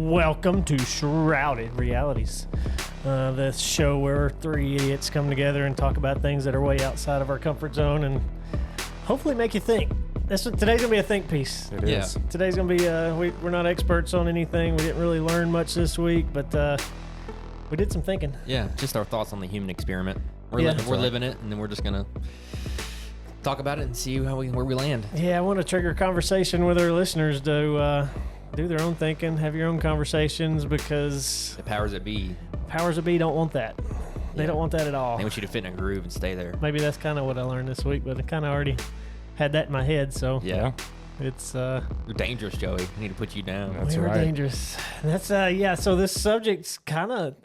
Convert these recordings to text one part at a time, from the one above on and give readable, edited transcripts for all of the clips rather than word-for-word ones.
Welcome to Shrouded Realities, the show where three idiots come together and talk about things that are way outside of our comfort zone and hopefully make you think. Today's going to be a think piece. It is. Today's going to be, we're not experts on anything. We didn't really learn much this week, but we did some thinking. Yeah, just our thoughts on the human experiment. We're living it, and then we're just going to talk about it and see where we land. Yeah, I want to trigger conversation with our listeners to do their own thinking, have your own conversations, because The powers that be, don't want that. They don't want that at all. they want you to fit in a groove and stay there. Maybe that's kind of what I learned this week, but I kind of already had that in my head, so Yeah. it's You're dangerous, Joey. I need to put you down. That's we were right. dangerous. That's so this subject's kind of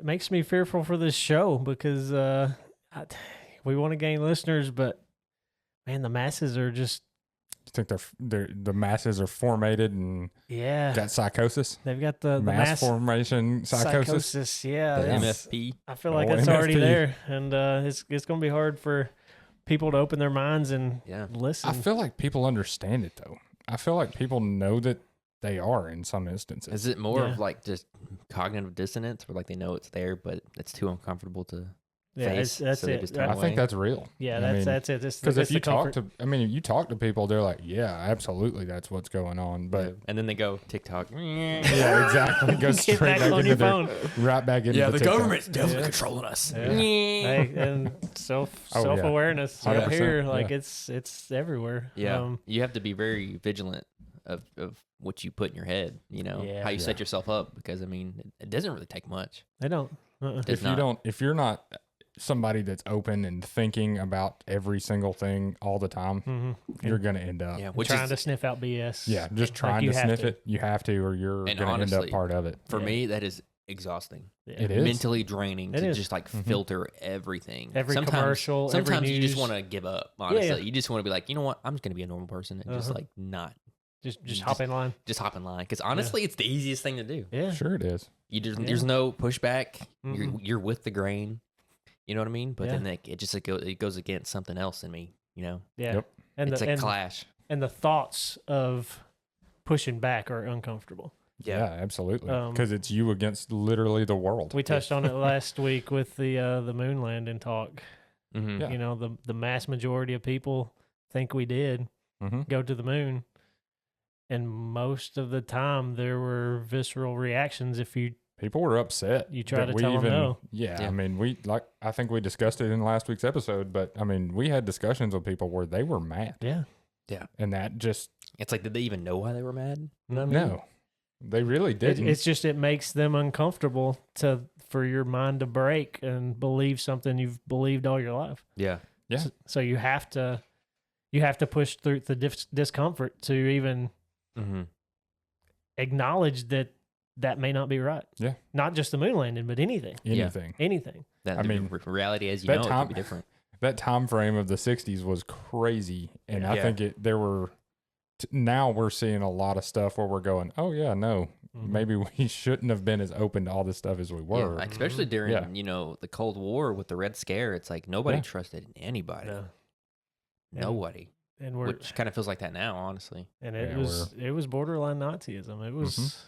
makes me fearful for this show because we want to gain listeners, but man, the masses are just You think the masses are formatted and got psychosis? They've got the mass formation psychosis. Yeah, The it's- MFP. I feel like Oh, that's already MFP. there, and it's going to be hard for people to open their minds and listen. I feel like people understand it though. I feel like people know that they are in some instances. Is it more of like just cognitive dissonance, where like they know it's there, but it's too uncomfortable to face? that's so they it. just turn I think think that's real. Yeah, I mean, that's it. Because if you talk to, you talk to people, they're like, "Yeah, absolutely, that's what's going on." But and then they go TikTok. yeah, exactly. Go Get straight back back on into your their, phone. right back into the government's TikTok. definitely controlling us. Yeah. Hey, and self-awareness right 100%, here, like yeah. it's everywhere. Yeah, you have to be very vigilant of what you put in your head. You know how you set yourself up, because it doesn't really take much. They don't. It's not. If you're not somebody that's open and thinking about every single thing all the time, you're gonna end up Trying to sniff out BS. Yeah, just trying you to have sniff to. it. You have to, or you're And gonna honestly, end up part of it. For me, that is exhausting. It is Mentally draining It to is. just like filter everything. Every commercial, every Sometimes you just news. want to give up. Honestly, Yeah. you just want to be like, you know what? I'm just gonna be a normal person and just like not Just hop in line. just hop in line. Because honestly, it's the easiest thing to do. Yeah. Sure, it is. There's no pushback. Mhm. You're with the grain. You know what I mean? But Yeah. then it goes against something else in me. You know, Yeah. Yep. And it's the a clash. and the thoughts of pushing back are uncomfortable. Yeah, absolutely. Um, Because it's you against literally the world. We touched on it last week with the moon landing talk. Mm-hmm. Yeah. You know, the mass majority of people think we did go to the moon. And most of the time, there were visceral reactions if People were upset. You try that to we tell them no. Yeah, Yeah. I think we discussed it in last week's episode, but we had discussions with people where they were mad. Yeah. And that just, It's like, did they even know why they were mad? You know what I mean? no, they really didn't. It's just it makes them uncomfortable for your mind to break and believe something you've believed all your life. Yeah. Yeah. So you have to push through the discomfort to even Mm-hmm. acknowledge that may not be right. Yeah. Not just the moon landing, but anything. Anything. That I mean, reality as you that know it time- could be different. That time frame of the 60s was crazy. And I Yeah. think now we're seeing a lot of stuff where we're going, oh, yeah, no, maybe we shouldn't have been as open to all this stuff as we Yeah, were. like, especially during the Cold War with the Red Scare. It's like nobody Yeah. trusted anybody. No. Nobody. And we're Which kind of feels like that now, honestly. and Yeah, it was borderline Nazism. It was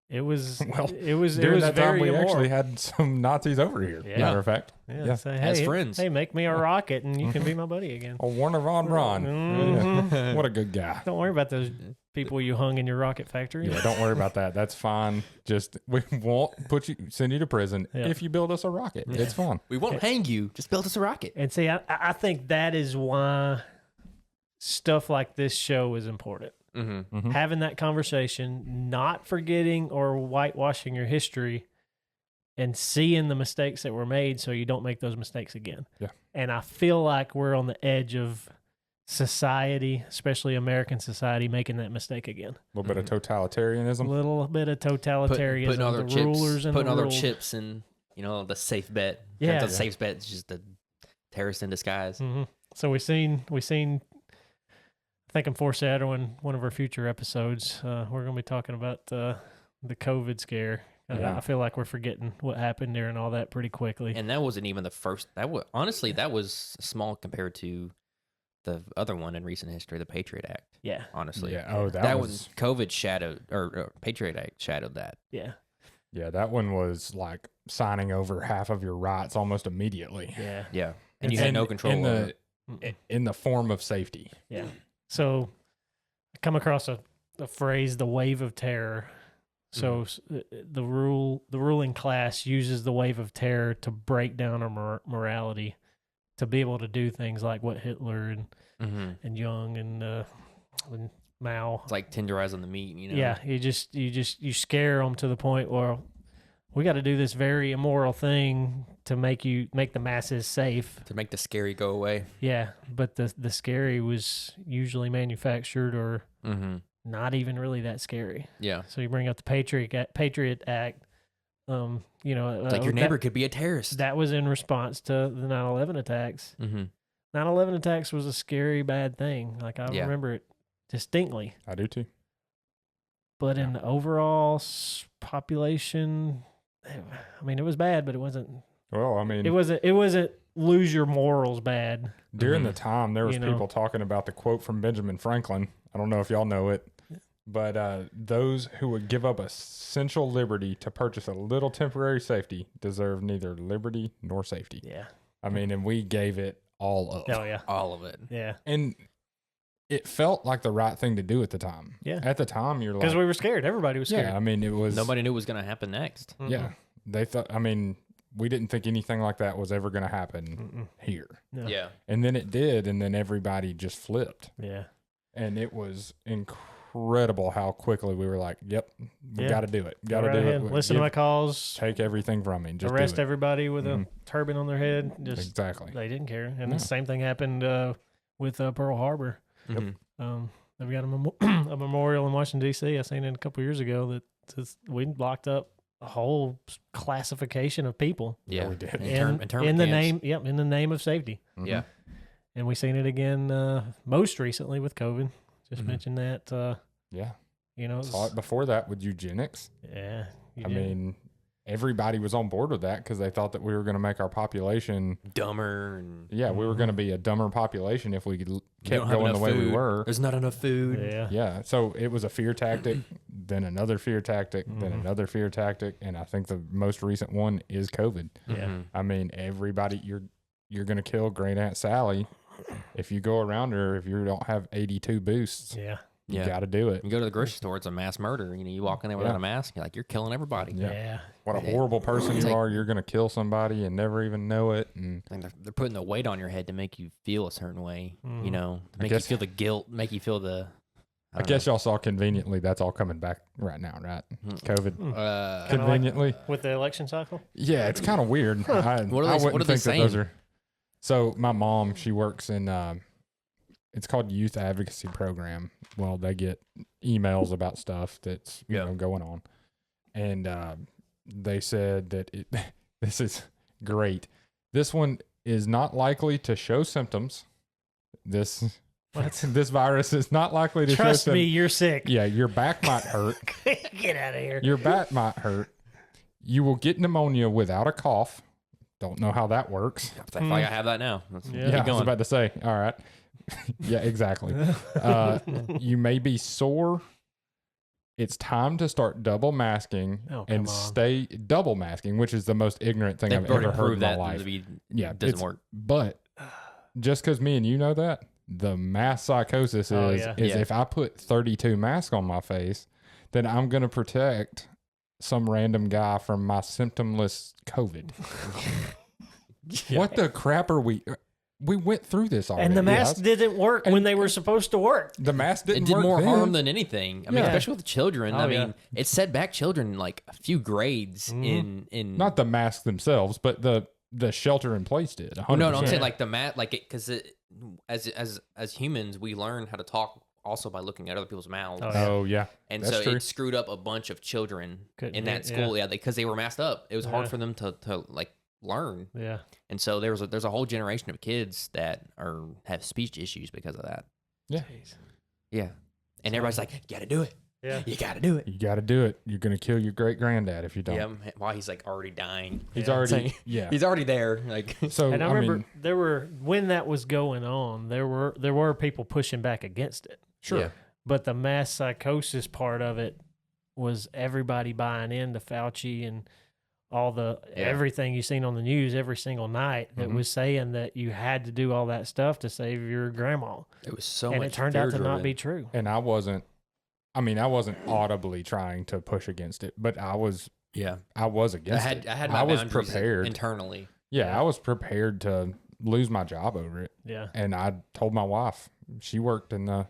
it was Well, it was During that time, very we immoral. actually had some Nazis over here, Yeah. matter of fact. Yeah, say, As hey, friends. Hey, make me a rocket and you can be my buddy again. Oh, Warner Von Braun. Mhm. Yeah. What a good guy. Don't worry about those people you hung in your rocket factory. Yeah, don't worry about that. That's fine. Just we won't send you to prison Yeah. if you build us a rocket. It's fine. We won't hang you. Just build us a rocket. And see, I think that is why stuff like this show is important. Mm-hmm. Having that conversation, not forgetting or whitewashing your history, and seeing the mistakes that were made so you don't make those mistakes again. Yeah. And I feel like we're on the edge of society, especially American society, making that mistake again. A little bit of totalitarianism. A little bit of totalitarianism, Putting all their the chips, rulers and putting the all their ruled. chips in, the safe bet. Yeah. The safe bet is just the terrorist in disguise. Mm-hmm. So we seen. I think I'm foreshadowing one of our future episodes. We're going to be talking about the COVID scare. Yeah. I feel like we're forgetting what happened during all that pretty quickly. And that wasn't even the first. That was small compared to the other one in recent history, the Patriot Act. Yeah. Honestly. Yeah. Oh, that was one. COVID shadowed, or Patriot Act shadowed that. Yeah. Yeah, that one was like signing over half of your rights almost immediately. Yeah. Yeah. And you had no control over it. In the form of safety. Yeah. So I come across a phrase, the wave of terror. So the ruling class uses the wave of terror to break down our morality, to be able to do things like what Hitler and Young and Mao. It's like tenderizing the meat, you know. Yeah, you scare them to the point where we got to do this very immoral thing to make the masses safe, to make the scary go away. Yeah, but the scary was usually manufactured or not even really that scary. Yeah. So you bring up the Patriot Act. You know, it's like your neighbor could be a terrorist. That was in response to the 9/11 attacks. 9/11 attacks was a scary, bad thing. Like I remember it distinctly. I do too. But in the overall population, I mean, it was bad, but it wasn't. Well, I mean, it wasn't lose your morals bad. During the time, there was people talking about the quote from Benjamin Franklin. I don't know if y'all know it, but those who would give up essential liberty to purchase a little temporary safety deserve neither liberty nor safety. Yeah. I mean, and we gave it all up. Oh, yeah. All of it. Yeah. And it felt like the right thing to do at the time. Yeah. At the time, you're like... Because we were scared. Everybody was scared. Yeah, I mean, it was... Nobody knew what was going to happen next. Yeah. They thought... I mean, we didn't think anything like that was ever going to happen here. No. Yeah. And then it did, and then everybody just flipped. Yeah. And it was incredible how quickly we were like, yep, we got to do it. Got to do it. Listen to my calls. Take everything from me. Just arrest everybody with a turban on their head. Just exactly. They didn't care. And the same thing happened with Pearl Harbor. Yep. They've got a memorial in Washington, D.C. I seen it a couple years ago that we blocked up a whole classification of people. Yeah, we did. In the name of safety. Yeah. And we seen it again most recently with COVID. Just mentioned that. Yeah. You know, saw it before that with eugenics. Yeah. I mean, everybody was on board with that because they thought that we were going to make our population dumber. And we were going to be a dumber population if we kept going the way we were. There's not enough food. Yeah. Yeah. So it was a fear tactic, then another fear tactic, then another fear tactic. And I think the most recent one is COVID. Yeah. I mean, everybody, you're going to kill Great Aunt Sally if you go around her, if you don't have 82 boosts. Yeah. You got to do it. You go to the grocery store, it's a mass murder. You know, you walk in there without a mask, you're killing everybody. Yeah. What a horrible person you are. You're going to kill somebody and never even know it. And they're putting the weight on your head to make you feel a certain way, you know, to make you feel the guilt, make you feel the... I guess y'all saw conveniently that's all coming back right now, right? COVID. Conveniently. Like with the election cycle? Yeah, it's kind of weird. I wouldn't think that those are... So my mom, she works in... it's called Youth Advocacy Program. Well, they get emails about stuff that's you know going on, and they said that this is great. This one is not likely to show symptoms. This virus is not likely to show symptoms. Trust me, you're sick. Yeah, your back might hurt. Get out of here. Your back might hurt. You will get pneumonia without a cough. Don't know how that works. I feel like I have that now. Yeah, I was about to say. All right. Yeah, exactly. You may be sore. It's time to start double masking and stay double masking, which is the most ignorant thing I've ever heard in my life. It doesn't work. But just because me and you know that, the mass psychosis is if I put 32 masks on my face, then I'm going to protect some random guy from my symptomless COVID. What the crap are we... We went through this already. And the mask didn't work when they were supposed to work. The mask didn't work. It did more then. harm than anything. I mean, especially with the children. I mean, it set back children like a few grades in not the masks themselves, but the shelter in place did. 100%. Well, no, I'm saying like the mask, like it, because as humans, we learn how to talk also by looking at other people's mouths. Oh yeah, and that's so true. it screwed up a bunch of children in that school. Yeah, because they were masked up. It was hard for them to like learn. Yeah. And so there's a whole generation of kids that have speech issues because of that. Yeah. Yeah. And everybody's like, you got to do it. Yeah. You got to do it. You got to do it. You're going to kill your great granddad if you don't. Yeah, while he's like already dying. He's already, he's already there. Like, so and I remember there were, when that was going on, there were people pushing back against it. Sure. Yeah. But the mass psychosis part of it was everybody buying into Fauci and all the everything you've seen on the news every single night that was saying that you had to do all that stuff to save your grandma. It was so and much it turned out to not be true. And I wasn't audibly trying to push against it, but I was against it. I was prepared internally. Yeah, I was prepared to lose my job over it. Yeah. And I told my wife, she worked in the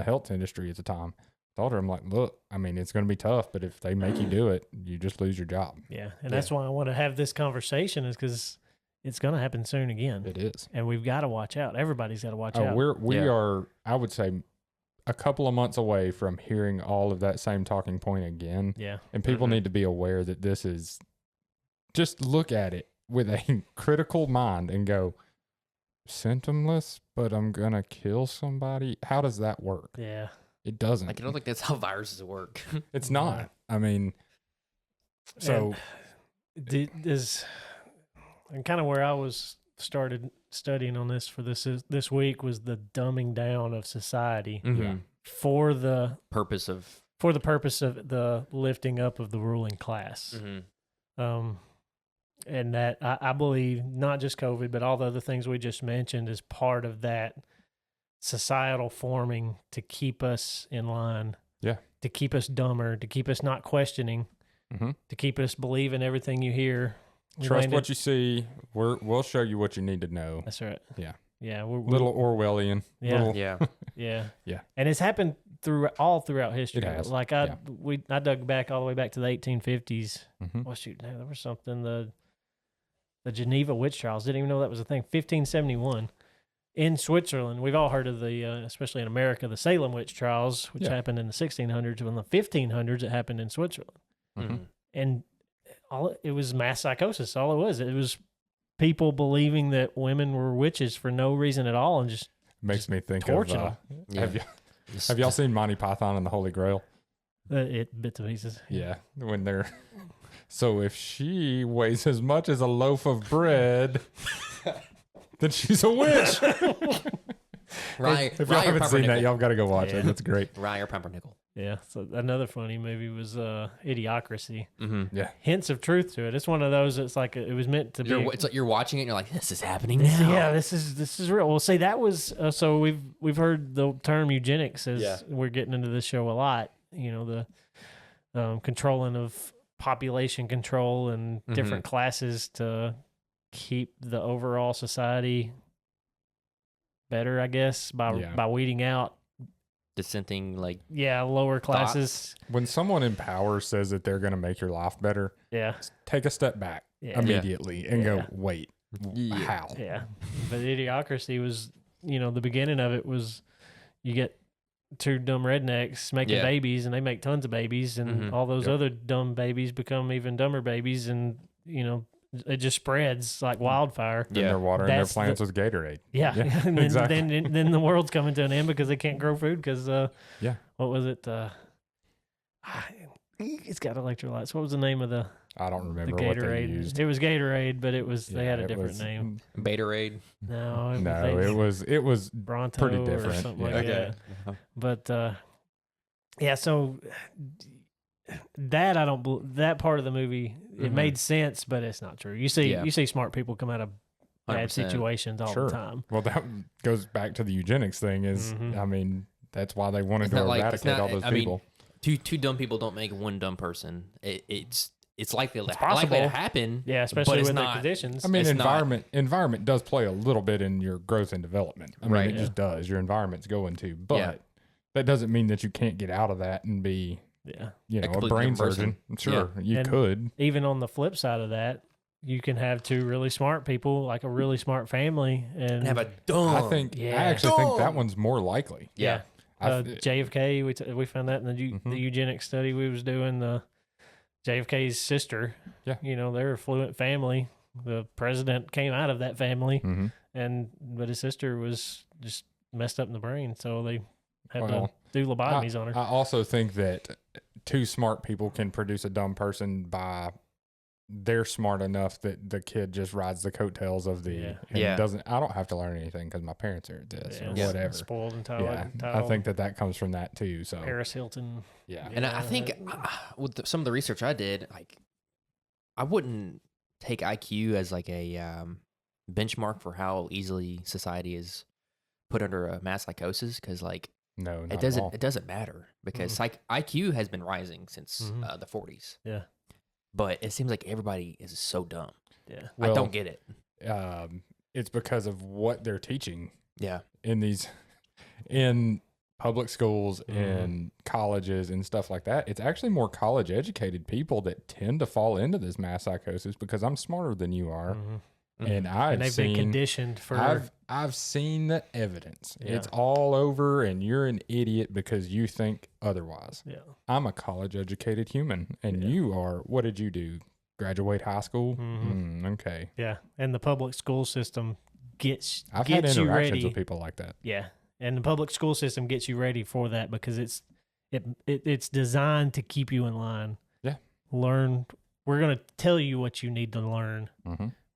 health industry at the time. Told her, I'm like, look, I mean, it's going to be tough, but if they make you do it, you just lose your job. Yeah. And that's why I want to have this conversation, is because it's going to happen soon again. It is. And we've got to watch out. Everybody's got to watch out. We are, I would say, a couple of months away from hearing all of that same talking point again. Yeah. And people need to be aware that this is, just look at it with a critical mind and go, symptomless, but I'm going to kill somebody. How does that work? Yeah. It doesn't. Like, I don't think that's how viruses work. It's not. I mean, so. And kind of where I started studying on this for this week was the dumbing down of society for the purpose of the lifting up of the ruling class. And that I believe not just COVID, but all the other things we just mentioned is part of that societal forming to keep us in line, to keep us dumber, to keep us not questioning, to keep us believing everything you hear. Trust what you see. We'll show you what you need to know. That's right. Yeah. Yeah. Little Orwellian. Yeah. Yeah. And it's happened all throughout history. It has. Like I dug back all the way back to the 1850s. Well, shoot, there was something, the Geneva witch trials. Didn't even know that was a thing. 1571 in Switzerland. We've all heard of the, especially in America, the Salem witch trials, which happened in the 1600s. But in the 1500s, it happened in Switzerland. And it was mass psychosis. All it was people believing that women were witches for no reason at all, and just makes me think torching of. Have y'all seen Monty Python and the Holy Grail? Bits and pieces. Yeah, when they're so if she weighs as much as a loaf of bread, then she's a witch. If y'all haven't seen that, y'all got to go watch it. That's great. Rye or pumpernickel. Yeah. So another funny movie was Idiocracy. Yeah. Hints of truth to it. It's one of those. It's like it was meant to be. It's like you're watching it and you're like, this is happening now. Yeah. This is real. Well, see, that was so we've heard the term eugenics as we're getting into this show a lot. You know, the controlling of population control and different classes to keep the overall society better, I guess, by weeding out dissenting, like lower classes. When someone in power says that they're going to make your life better, take a step back immediately and go, wait, how? Yeah, but Idiocracy was, the beginning of it was you get two dumb rednecks making babies, and they make tons of babies, and all those other dumb babies become even dumber babies, and it just spreads like wildfire. Then they're watering their plants with Gatorade. Yeah. And then the world's coming to an end because they can't grow food because, what was it? It's got electrolytes. What was the name of the I don't remember Gatorade? what they used. It was Gatorade, but they had a different name. Batorade? No. It was Bronto pretty different. Or something like that. But, so that that part of the movie, it made sense, but it's not true. You see smart people come out of bad 100%. Situations all the time. Well, that goes back to the eugenics thing is, I mean, that's why they wanted to eradicate all those people. Two dumb people don't make one dumb person. It's likely to happen. Yeah, especially with the conditions. I mean, environment does play a little bit in your growth and development. I mean, it just does. Your environment's going to, but that doesn't mean that you can't get out of that and be a brain surgeon. Sure, you could. Even on the flip side of that, you can have two really smart people, like a really smart family, and have a dumb. I actually think that one's more likely. Yeah. JFK, we found that in the eugenics study we was doing. The JFK's sister, they're a fluent family. The president came out of that family, but his sister was just messed up in the brain, so they had to do lobotomies on her. I also think that two smart people can produce a dumb person by they're smart enough that the kid just rides the coattails of the doesn't. I don't have to learn anything because my parents are this or whatever. Spoiled and tired. I think that comes from that too. So Paris Hilton. Yeah, and I think with some of the research I did, like I wouldn't take IQ as like a benchmark for how easily society is put under a mass psychosis, because like it doesn't matter, because IQ has been rising since the 40s. Yeah. But it seems like everybody is so dumb. Yeah. Well, I don't get it. It's because of what they're teaching. Yeah. In public schools, in colleges and stuff like that. It's actually more college educated people that tend to fall into this mass psychosis because I'm smarter than you are. And they've been conditioned for. I've seen the evidence. Yeah. It's all over, and you're an idiot because you think otherwise. Yeah, I'm a college educated human, and you are. What did you do? Graduate high school? Okay. Yeah, and the public school system gets had interactions you ready with people like that. Yeah, and the public school system gets you ready for that because it's designed to keep you in line. Yeah, learn. We're gonna tell you what you need to learn.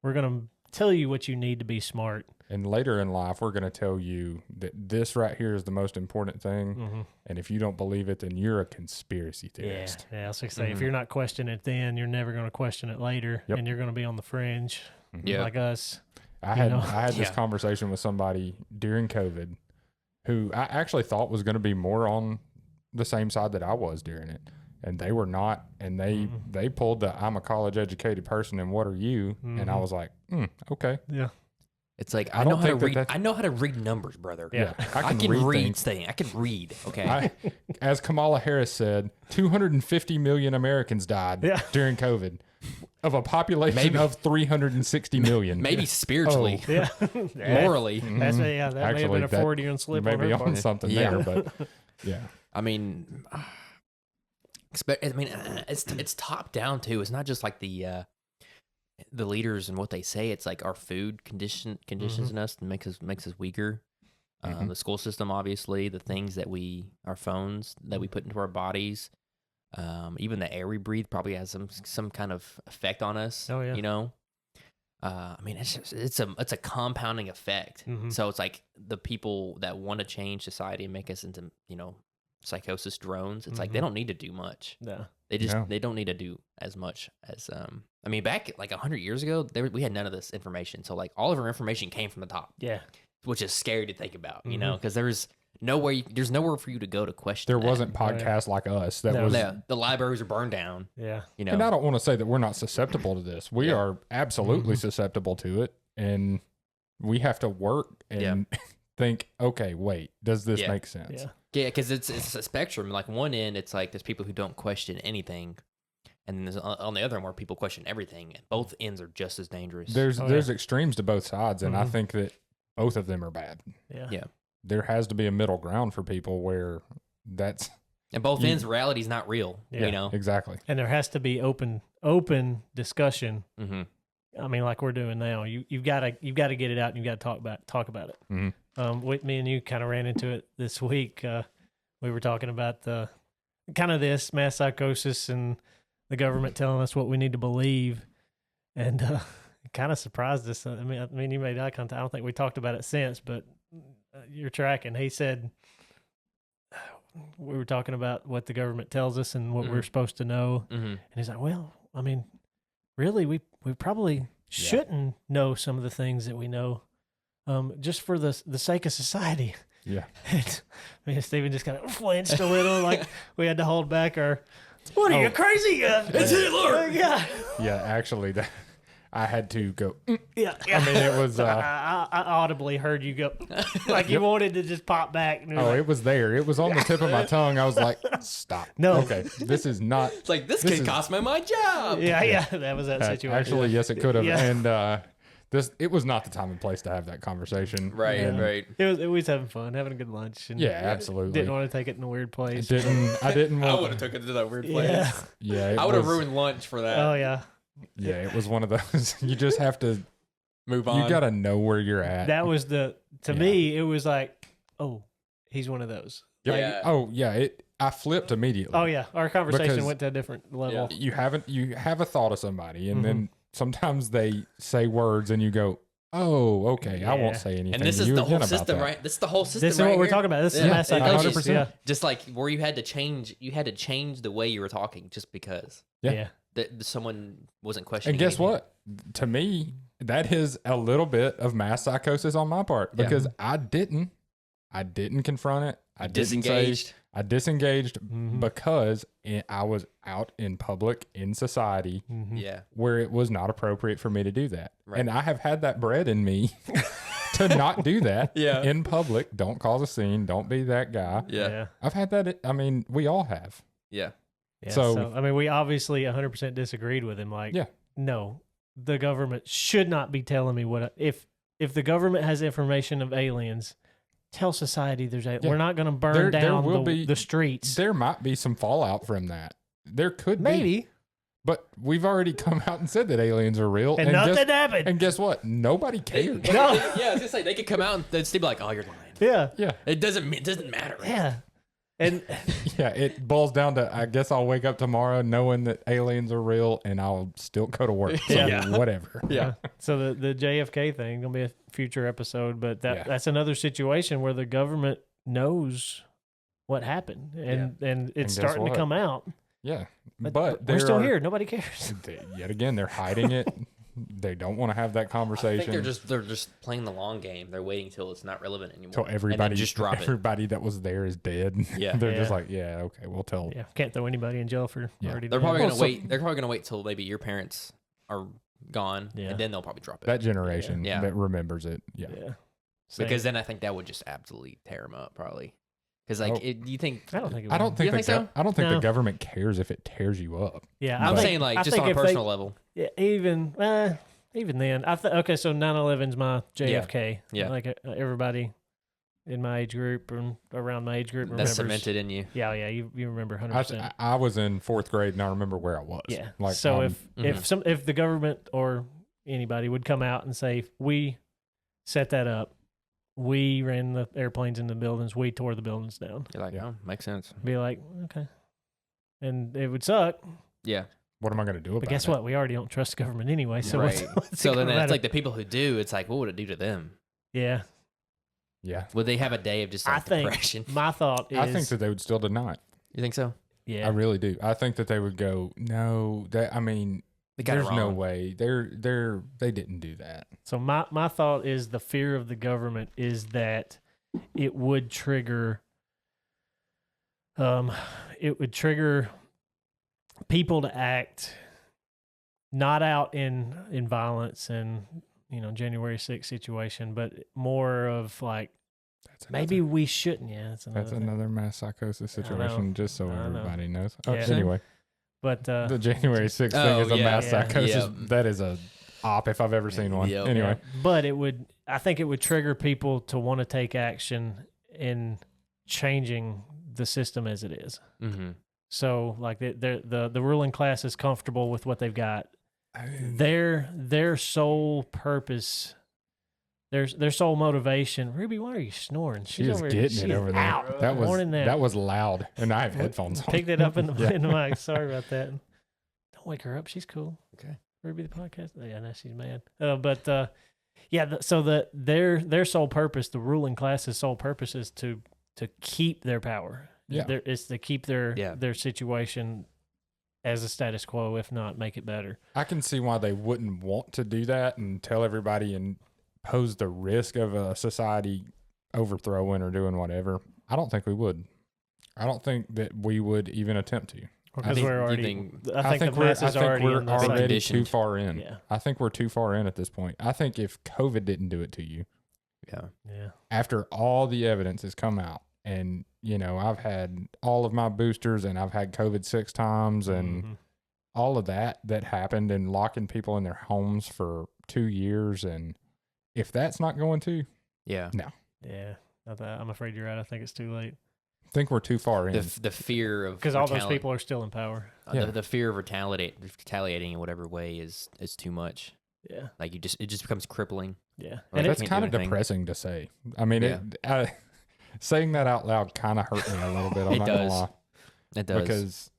We're going to tell you what you need to be smart. And later in life, we're going to tell you that this right here is the most important thing. And if you don't believe it, then you're a conspiracy theorist. Yeah, I was going to say, if you're not questioning it then, you're never going to question it later. And you're going to be on the fringe like us. I had this conversation with somebody during COVID who I actually thought was going to be more on the same side that I was during it. And they were not, and they pulled the "I'm a college educated person, and what are you?" And I was like, "Okay, yeah." It's like I know how to read numbers, brother. Yeah, I can read things. I can read. Okay. As Kamala Harris said, 250 million Americans died during COVID, of a population of 360 million. Maybe spiritually, morally. That may have been a Freudian slip. Maybe on something there, but yeah. I mean. It's top down too. It's not just like the leaders and what they say. It's like our food conditions in us and makes us weaker. The school system, obviously, the things that our phones that we put into our bodies, even the air we breathe probably has some kind of effect on us. Oh yeah, you know. It's a compounding effect. So it's like the people that want to change society and make us into psychosis drones. It's like they don't need to do much. Yeah, they don't need to do as much as back like 100 years ago we had none of this information, so like all of our information came from the top. Yeah, which is scary to think about, because there's nowhere for you to go to question. There wasn't podcasts like us the libraries are burned down. Yeah, and I don't want to say that we're not susceptible to this. We are absolutely susceptible to it, and we have to work and think, okay, wait, does this make sense? Yeah, because it's a spectrum. Like one end, it's like there's people who don't question anything, and then there's on the other end where people question everything. And both ends are just as dangerous. There's extremes to both sides, and I think that both of them are bad. Yeah. There has to be a middle ground for people where that's and both ends. Reality is not real. Exactly. And there has to be open discussion. I mean, like we're doing now. You've got to get it out, and you've got to talk about it. With me and you kind of ran into it this week. We were talking about the kind of this mass psychosis and the government telling us what we need to believe, and it kind of surprised us. I mean, you made eye contact. I don't think we talked about it since, but you're tracking. He said we were talking about what the government tells us and what we're supposed to know, and he's like, "Well, I mean, really, we probably shouldn't know some of the things that we know." Just for the sake of society. Yeah. And me and Steven just kind of flinched a little, like we had to hold back our, what are you, crazy? It's Hitler! Yeah. Yeah, actually, I had to go, Yeah. I mean, it was... I audibly heard you go, like you wanted to just pop back. And it was there. It was on the tip of my tongue. I was like, stop. No. Okay, this is not... It's like, this could cost me my job. Yeah, that was that situation. Actually, yes, it could have. Yeah. And... it was not the time and place to have that conversation. Right. It was having fun, having a good lunch. And absolutely. Didn't want to take it in a weird place. I didn't want... I would have took it to that weird place. Yeah. I would have ruined lunch for that. Oh, yeah. Yeah, it was one of those. You just have to move on. You got to know where you're at. That was to me, it was like, oh, he's one of those. I flipped immediately. Oh yeah, our conversation went to a different level. You have a thought of somebody, and then sometimes they say words, and you go, "Oh, okay, I won't say anything." And this is the whole system, right? This is the whole system. This is what we're talking about. This is mass psychosis. Yeah, just like where you had to change the way you were talking just because. Yeah. That someone wasn't questioning. And guess anything. what? To me, that is a little bit of mass psychosis on my part because I didn't confront it. I disengaged because I was out in public in society where it was not appropriate for me to do that. Right. And I have had that bred in me to not do that in public. Don't cause a scene. Don't be that guy. Yeah. I've had that. I mean, we all have. Yeah. Yeah, so, I mean, we obviously 100% disagreed with him. Like, no, the government should not be telling me what. If the government has information of aliens, tell society there's we're not going to burn down the streets. There might be some fallout from that. There could maybe. But we've already come out and said that aliens are real. And nothing happened. And guess what? Nobody cared. No. I was going to say, they could come out and they'd still be like, oh, you're lying. Yeah. Yeah. It doesn't matter. Right? Yeah. And it boils down to, I guess I'll wake up tomorrow knowing that aliens are real and I'll still go to work. So whatever. Yeah. So the JFK thing going to be a future episode, but that's another situation where the government knows what happened and it's starting to come out. Yeah. But we're still here. Nobody cares. Yet again, they're hiding it. They don't want to have that conversation. I think they're just playing the long game. They're waiting till it's not relevant anymore. Till everybody that was there is dead. Yeah, they're just like, okay, we'll tell. Yeah, can't throw anybody in jail for already. They're probably gonna wait. They're probably gonna wait till maybe your parents are gone, and then they'll probably drop it. That generation that remembers it. Yeah. Because then I think that would just absolutely tear them up, probably. Because you think? I don't think. I don't think so. I don't think the government cares if it tears you up. Yeah, I'm saying just on a personal level. Yeah, even then. Okay, so 9/11's my JFK. Yeah. Like everybody in my age group and around my age group remembers. That's cemented in you. Yeah, you remember 100%. I was in 4th grade and I remember where I was. Yeah. Like, so if the government or anybody would come out and say, we set that up, we ran the airplanes in the buildings, we tore the buildings down. You're like, oh, makes sense. Be like, okay. And it would suck. Yeah. What am I going to do about it? But guess what? We already don't trust the government anyway. So so then it's like the people who do, it's like, what would it do to them? Yeah. Yeah. Would they have a day of just depression? My thought is, I think that they would still deny it. You think so? Yeah. I really do. I think that they would go, no, there's no way. They didn't do that. So my thought is the fear of the government is that it would trigger people to act not out in violence and January 6th situation, but more of like maybe we shouldn't. Yeah, that's another mass psychosis situation. Just so everybody knows. Oh, yeah. Anyway, but the January 6th thing is a mass psychosis. Yeah. That is a op if I've ever seen one. Yep. Anyway, but I think it would trigger people to want to take action in changing the system as it is. Mm-hmm. So like the ruling class is comfortable with what they've got. Their sole purpose, their sole motivation. Ruby, why are you snoring? She's getting it over there. Out. That was loud, and I have headphones on. Picked it up in the mic. Sorry about that. Don't wake her up. She's cool. Okay. Ruby the podcast. Yeah, now she's mad. So their sole purpose, the ruling class's sole purpose, is to keep their power. Yeah, it's to keep their situation as a status quo, if not make it better. I can see why they wouldn't want to do that and tell everybody and pose the risk of a society overthrowing or doing whatever. I don't think we would. I don't think that we would even attempt to. Because we're already. I think we're already too far in. Yeah. I think we're too far in at this point. I think if COVID didn't do it to you, after all the evidence has come out, and I've had all of my boosters, and I've had COVID 6 times, and all of that happened, and locking people in their homes for 2 years, and if that's not going to, no, I'm afraid you're right. I think it's too late. I think we're too far in. The fear of because all those people are still in power. The fear of retaliating in whatever way is too much. Yeah, like it just becomes crippling. Yeah, and that's kind of depressing to say. I mean, saying that out loud kind of hurt me a little bit. I'm not gonna lie. It does. Because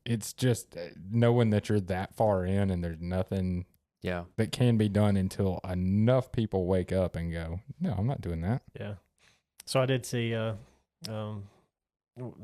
it's just knowing that you're that far in and there's nothing that can be done until enough people wake up and go, no, I'm not doing that. Yeah. So I did see,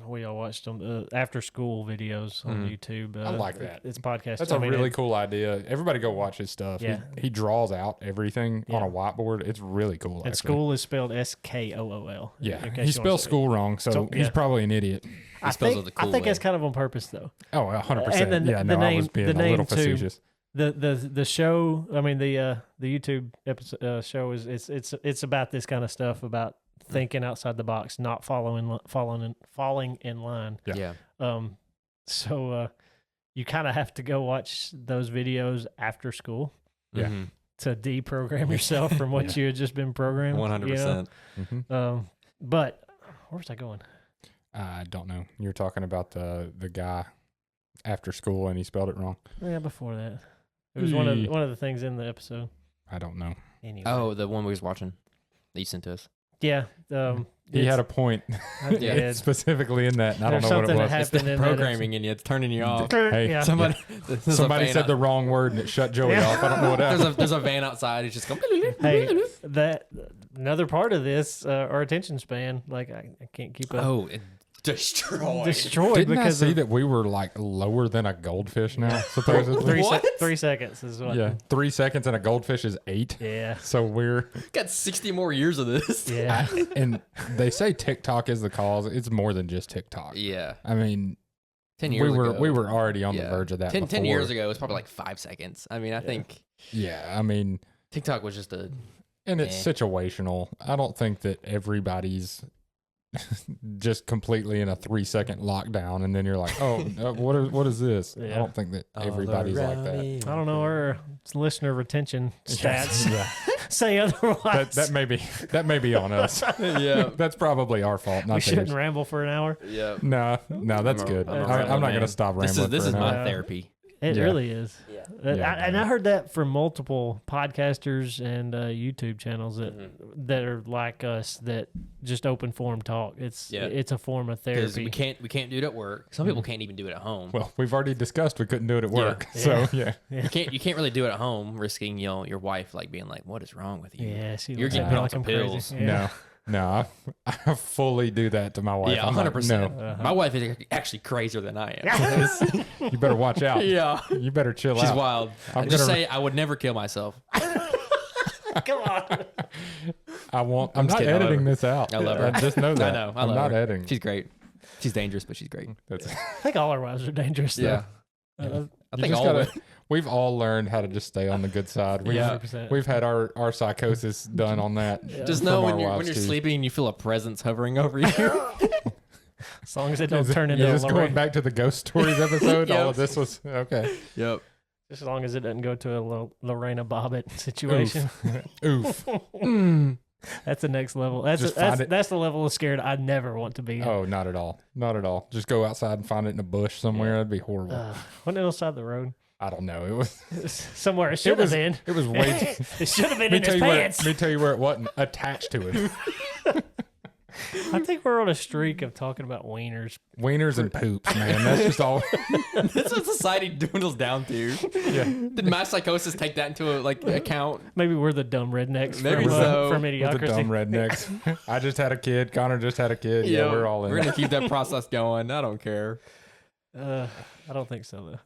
we all watched them after school videos on YouTube. I like that. It's podcast. That's a really cool idea. Everybody go watch his stuff. Yeah. He draws out everything on a whiteboard. It's really cool. And school is spelled SKOOL. Yeah. He spells school wrong, so he's probably an idiot. I think that's kind of on purpose, though. Oh, 100%. And I was being a little facetious. The show, I mean the YouTube episode show it's about this kind of stuff, about thinking outside the box, not falling in line. Yeah. So you kind of have to go watch those videos after school. Yeah. To deprogram yourself from what you had just been programmed. 100%. You know? But where was I going? I don't know. You're talking about the guy after school and he spelled it wrong. Yeah, before that. It was one of the things in the episode. I don't know. Anyway. Oh, the one we was watching that you sent to us. Yeah. He had a point specifically in that, and I don't know what it was. It's the programming in you. It's turning you off. Hey, somebody said the wrong word and it shut Joey off. I don't know what happened. There's a van outside. It's just going. Hey, that another part of this, our attention span, like I can't keep up. Oh, destroyed. Didn't because I see that we were like lower than a goldfish now? Supposedly, 3 seconds is what. Yeah, 3 seconds and a goldfish is 8. Yeah. So we're got 60 more years of this. Yeah. And they say TikTok is the cause. It's more than just TikTok. Yeah. I mean, 10 years ago, we were already on the verge of that. 10 years ago, it was probably like 5 seconds. I mean, I think. Yeah, I mean, TikTok was just a. And it's situational. I don't think that everybody's just completely in a 3-second lockdown, and then you're like, oh, what is this? Yeah. I don't think that everybody's like that. I don't know, our listener retention stats say otherwise. That may be on us. Yeah, that's probably our fault. Not we shouldn't ramble for an hour. Yeah, no, that's good. I'm not going to stop rambling. This is my therapy. It really is. Yeah. And I heard that from multiple podcasters and YouTube channels that are like us, that just open forum talk. It's a form of therapy. We can't do it at work. Some people can't even do it at home. Well, we've already discussed we couldn't do it at work. So you can't really do it at home, risking your wife like being like, "What is wrong with you? Yeah, you're getting put on some pills." Yeah. No, I fully do that to my wife. Yeah, 100%. No. My wife is actually crazier than I am. You better watch out. Yeah. You better chill out. She's wild. Say I would never kill myself. Come on. I'm not editing this out. I love her. I just know that. I know. I'm not editing. She's great. She's dangerous, but she's great. I think all our wives are dangerous, though. Yeah. I think we've all learned how to just stay on the good side. We've had our psychosis done on that. Yeah. Just know when you're sleeping and you feel a presence hovering over you. As long as it don't turn into just going back to the ghost stories episode. All of this was okay. Yep. Just as long as it doesn't go to a Lorena Bobbitt situation. Oof. That's the next level. That's the level of scared I never want to be. Oh, not at all. Not at all. Just go outside and find it in a bush somewhere. That'd be horrible. Wasn't it on the side of the road? I don't know. It was somewhere. It should have been. It was way. It should have been in his pants. Let me tell you where it wasn't attached to it. I think we're on a streak of talking about wieners. Wieners and poops, man. That's just all. That's what society dwindles down to. Yeah. Did my psychosis take that into account? Maybe we're the dumb rednecks. Maybe so. From Idiocracy. We're the dumb rednecks. I just had a kid. Connor just had a kid. Yeah, we're all in. We're gonna keep that process going. I don't care. I don't think so though.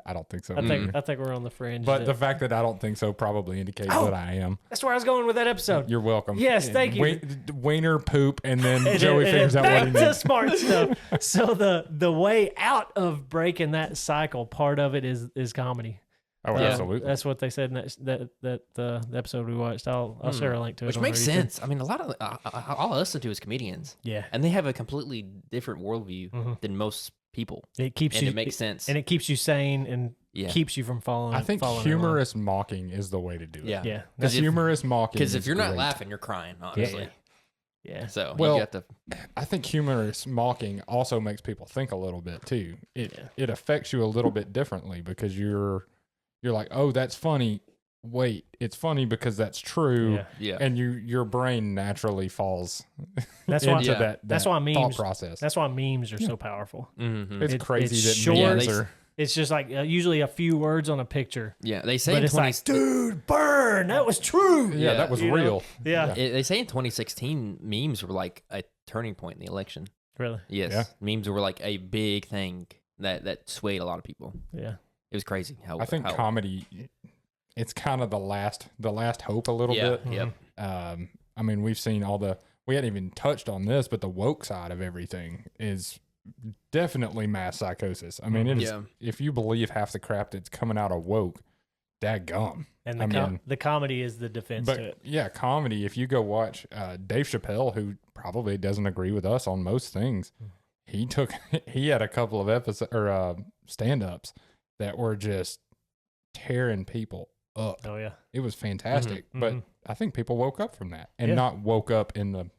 I don't think so. I think we're on the fringe. But the fact that I don't think so probably indicates that I am. That's where I was going with that episode. You're welcome. Yes, thank you. Wiener, poop, and then Joey figures out what he needs. Smart stuff. So the way out of breaking that cycle, part of it is comedy. Oh, absolutely. That's what they said in that the episode we watched. I'll share a link to it. Which makes sense. I mean, a lot of all I listen to is comedians. Yeah, and they have a completely different worldview than most people. It keeps you. It makes sense, and it keeps you sane and keeps you from falling. I think humorous mocking is the way to do it. Yeah. Because humorous mocking. Because if you're not laughing, you're crying. Honestly. Yeah. So well, you got to. I think humorous mocking also makes people think a little bit too. It affects you a little bit differently because you're like, oh, that's funny. wait, it's funny because that's true. Yeah. And your brain naturally falls That's into why, that's why memes, thought process. That's why memes are so powerful. Mm-hmm. It's crazy it's that short. memes are. It's just like usually a few words on a picture. Yeah, they say But in it's like, dude, burn. That was true. Yeah, that was real. Yeah. They say in 2016 memes were like a turning point in the election. Really? Yes. Yeah. Memes were like a big thing that swayed a lot of people. Yeah. It was crazy how I think comedy, it's kind of the last hope a little bit. Yep. I mean, we've seen we hadn't even touched on this, but the woke side of everything is definitely mass psychosis. I mean, it is, if you believe half the crap that's coming out of woke, dadgum. And the comedy is the defense to it. Yeah, comedy. If you go watch Dave Chappelle, who probably doesn't agree with us on most things, he had a couple of episodes or stand-ups that were just tearing people up. Oh yeah, it was fantastic. But I think people woke up from that and not woke up in the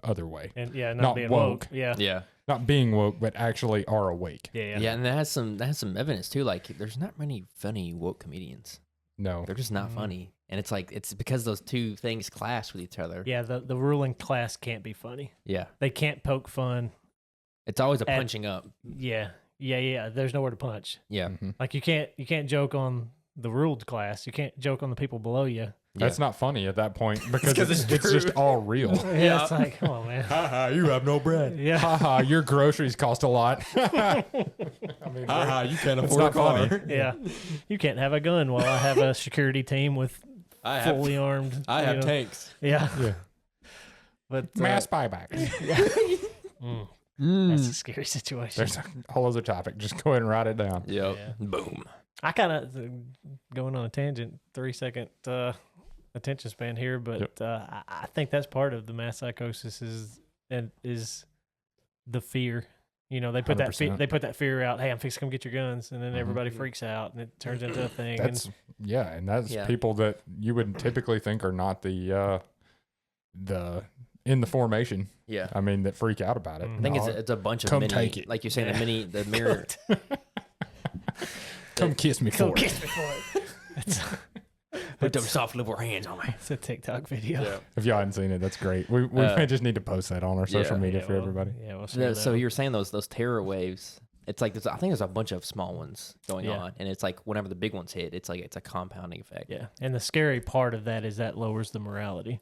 other way. And not being woke. Yeah. Not being woke, but actually are awake. Yeah, and that has some evidence too. Like, there's not many funny woke comedians. No, they're just not funny, and it's because those two things clash with each other. Yeah, the ruling class can't be funny. Yeah, they can't poke fun. It's always a punching up. Yeah. There's nowhere to punch. Yeah, like you can't joke on the ruled class. You can't joke on the people below you. That's not funny at that point because it's just all real. Yeah, it's like, come on, man. Haha, you have no bread. Yeah. Haha, your groceries cost a lot. I mean, haha, you can't afford a car. Yeah. You can't have a gun while I have a security team with fully armed. I have tanks. Yeah. But mass buybacks. That's a scary situation. There's a whole other topic. Just go ahead and write it down. Yep. Yeah. Boom. I kind of going on a tangent, 3-second attention span here, but I think that's part of the mass psychosis is the fear. You know, they put 100%. That fear out. Hey, I'm fixing to come get your guns, and then everybody freaks out, and it turns into a thing. That's people that you would typically think are not the in the formation. Yeah, I mean that freak out about it. I think it's a bunch of take it. Like you're saying, the mirror. Come kiss me for it. Put them soft little hands on me. It's a TikTok video. Yeah. If y'all hadn't seen it, that's great. We may just need to post that on our social media for everybody. Yeah, so you were saying those terror waves. It's like I think there's a bunch of small ones going on, and it's like whenever the big ones hit, it's like it's a compounding effect. Yeah, and the scary part of that is that lowers the morality.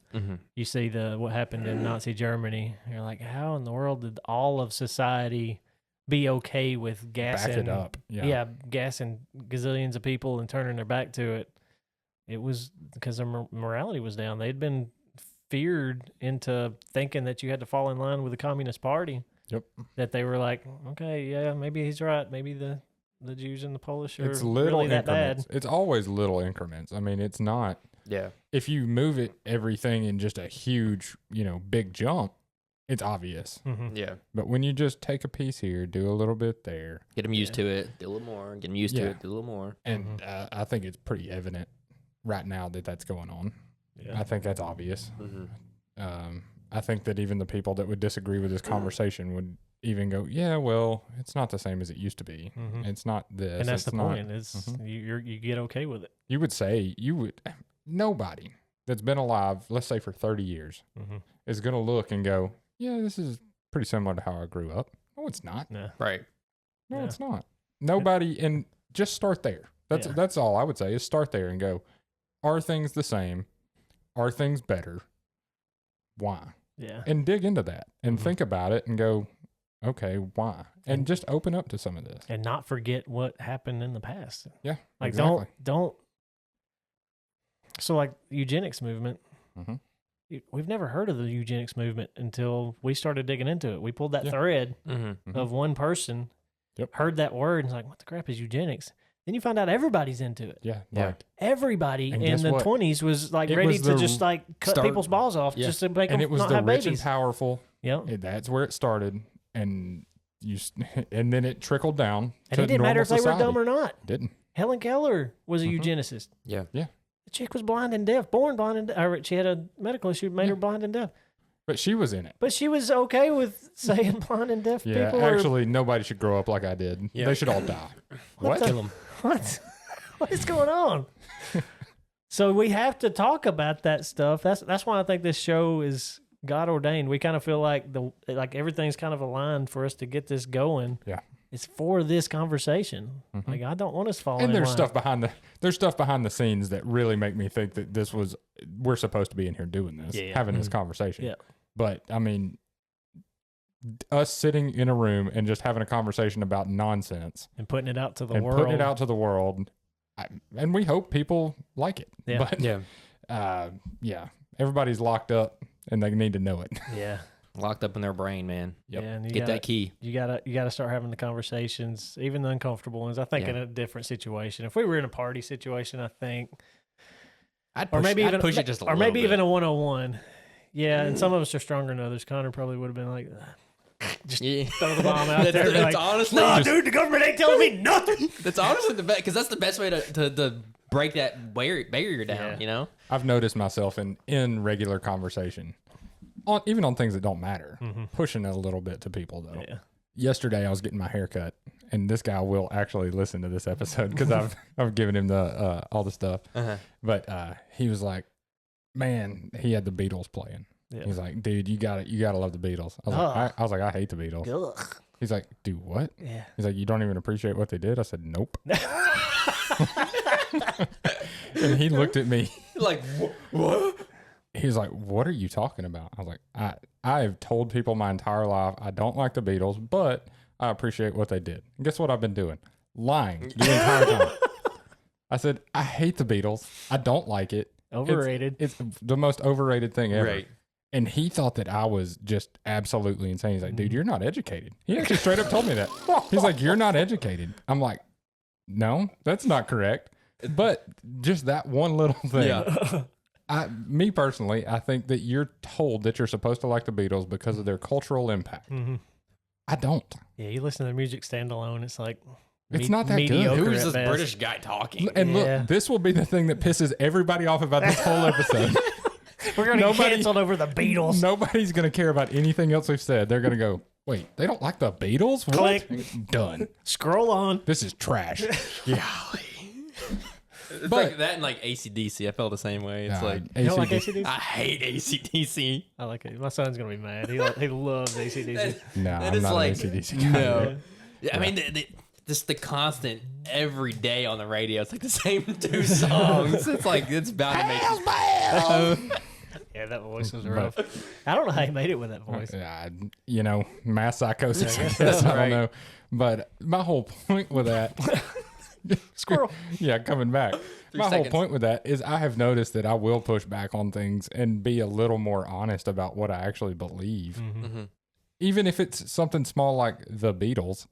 You see what happened in Nazi Germany. You're like, how in the world did all of society be okay with gassing? Back it up. Yeah, gassing gazillions of people and turning their back to it. It was because their morality was down. They'd been feared into thinking that you had to fall in line with the Communist Party. Yep. That they were like, okay, yeah, maybe he's right. Maybe the Jews and the Polish are it's little really that increments. bad. It's always little increments. I mean, it's not. Yeah. If you move everything in just a huge, big jump, it's obvious. Yeah. But when you just take a piece here, do a little bit there, get them used to it, do a little more, get them used to it, do a little more. And I think it's pretty evident right now that that's going on. Yeah. I think that's obvious. I think that even the people that would disagree with this conversation would even go, yeah, well, it's not the same as it used to be. It's not this. And that's the point is you get okay with it. You would say, nobody that's been alive, let's say for 30 years, is going to look and go, yeah, this is pretty similar to how I grew up. No, it's not. No. Right. No, it's not. Nobody, and just start there. That's all I would say is start there and go, are things the same? Are things better? Why? Yeah. And dig into that and think about it and go, okay, why? And just open up to some of this. And not forget what happened in the past. Yeah. Like exactly. don't. So like eugenics movement, we've never heard of the eugenics movement until we started digging into it. We pulled that thread of one person, heard that word and was like, what the crap is eugenics? Then you find out everybody's into it. Yeah. Right. Everybody in the 20s was like ready to just like cut people's balls off just to make them not have babies. And it was the rich and powerful. Yeah. That's where it started. And then it trickled down. And it didn't matter if they were dumb or not. Didn't. Helen Keller was a eugenicist. Yeah. Yeah. The chick was blind and deaf, born blind and deaf. She had a medical issue that made her blind and deaf. But she was in it. But she was okay with saying blind and deaf people. Yeah, actually, nobody should grow up like I did. They should all die. What? Kill them. What is going on? So we have to talk about that stuff. That's why I think this show is God ordained. We kind of feel like everything's kind of aligned for us to get this going. Yeah. It's for this conversation. Mm-hmm. Like I don't want us falling. And there's line. stuff behind the scenes that really make me think that we're supposed to be in here doing this, having this conversation. Yeah. But I mean, us sitting in a room and just having a conversation about nonsense and putting it out to the world. And we hope people like it. Yeah. But everybody's locked up and they need to know it. Yeah. Locked up in their brain, man. Yep. Yeah, and Get that key. You gotta start having the conversations, even the uncomfortable ones. I think in a different situation. If we were in a party situation, I think I'd push it just a little bit. Even a 101. Yeah, and some of us are stronger than others. Connor probably would have been like, just throw the bomb out there. That's honestly, no, dude, the government ain't telling me nothing. That's honestly the best, because that's the best way to break that barrier down. You know, I've noticed myself in regular conversation, even on things that don't matter, pushing it a little bit to people though. Yeah. Yesterday I was getting my hair cut, and this guy will actually listen to this episode because I've given him the all the stuff. But he was like, man, he had the Beatles playing. Yeah. He's like, dude, you gotta love the Beatles. I was like, I hate the Beatles. Ugh. He's like, do what? Yeah. He's like, you don't even appreciate what they did? I said, nope. And he looked at me like, what? He's like, what are you talking about? I was like, I have told people my entire life I don't like the Beatles, but I appreciate what they did. And guess what I've been doing? Lying the entire time. I said, I hate the Beatles. I don't like it. Overrated. It's the most overrated thing ever. Right. And he thought that I was just absolutely insane. He's like, dude, you're not educated. He actually straight up told me that. He's like, you're not educated. I'm like, no, that's not correct. But just that one little thing. Yeah. Me personally, I think that you're told that you're supposed to like the Beatles because of their cultural impact. Mm-hmm. I don't. Yeah, you listen to their music standalone, it's like it's not that good. Who is this British guy talking? And look, this will be the thing that pisses everybody off about this whole episode. We're going to get canceled over the Beatles. Nobody's going to care about anything else we've said. They're going to go, wait, they don't like the Beatles? What? Click. Done. Scroll on. This is trash. Golly. It's like that and like AC/DC. I felt the same way. It's like, you don't like AC/DC? I hate AC/DC. I like it. My son's going to be mad. He loves AC/DC. No, I'm not an AC/DC guy. No. Yeah. I mean, just the constant every day on the radio. It's like the same two songs. It's like, it's bound to make you. Yeah, that voice was rough. I don't know how he made it with that voice. Mass psychosis. I guess. I don't know. But my whole point with that... Squirrel. Yeah, coming back. My whole point with that is I have noticed that I will push back on things and be a little more honest about what I actually believe. Mm-hmm. Even if it's something small like the Beatles.